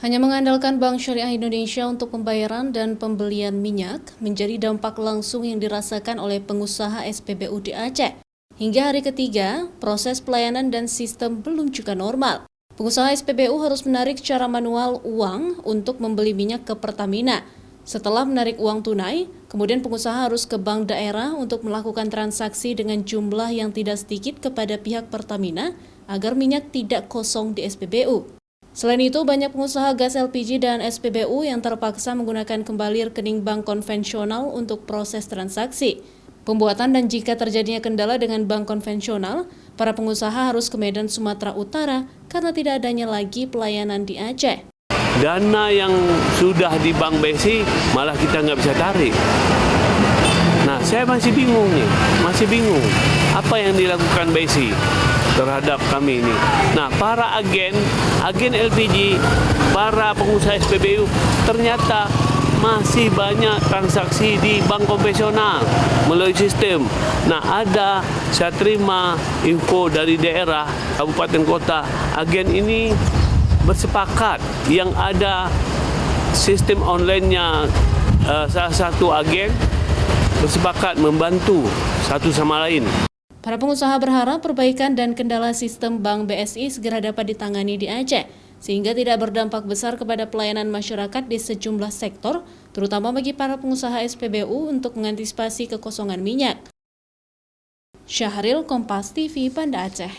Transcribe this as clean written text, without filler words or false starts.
Hanya mengandalkan Bank Syariah Indonesia untuk pembayaran dan pembelian minyak menjadi dampak langsung yang dirasakan oleh pengusaha SPBU di Aceh. Hingga hari ketiga, proses pelayanan dan sistem belum juga normal. Pengusaha SPBU harus menarik secara manual uang untuk membeli minyak ke Pertamina. Setelah menarik uang tunai, kemudian pengusaha harus ke bank daerah untuk melakukan transaksi dengan jumlah yang tidak sedikit kepada pihak Pertamina agar minyak tidak kosong di SPBU. Selain itu, banyak pengusaha gas LPG dan SPBU yang terpaksa menggunakan kembali rekening bank konvensional untuk proses transaksi. Pembuatan dan jika terjadinya kendala dengan bank konvensional, para pengusaha harus ke Medan, Sumatera Utara karena tidak adanya lagi pelayanan di Aceh. Dana yang sudah di Bank BSI malah kita nggak bisa tarik. Nah, saya masih bingung nih, masih bingung apa yang dilakukan BSI terhadap kami ini. Nah, para agen LPG, para pengusaha SPBU ternyata masih banyak transaksi di bank konvensional melalui sistem. Nah, saya terima info dari daerah, kabupaten kota, agen ini bersepakat yang ada sistem online-nya salah satu agen bersepakat membantu satu sama lain. Para pengusaha berharap perbaikan dan kendala sistem Bank BSI segera dapat ditangani di Aceh, sehingga tidak berdampak besar kepada pelayanan masyarakat di sejumlah sektor, terutama bagi para pengusaha SPBU untuk mengantisipasi kekosongan minyak. Syahril, Kompas TV, Banda Aceh.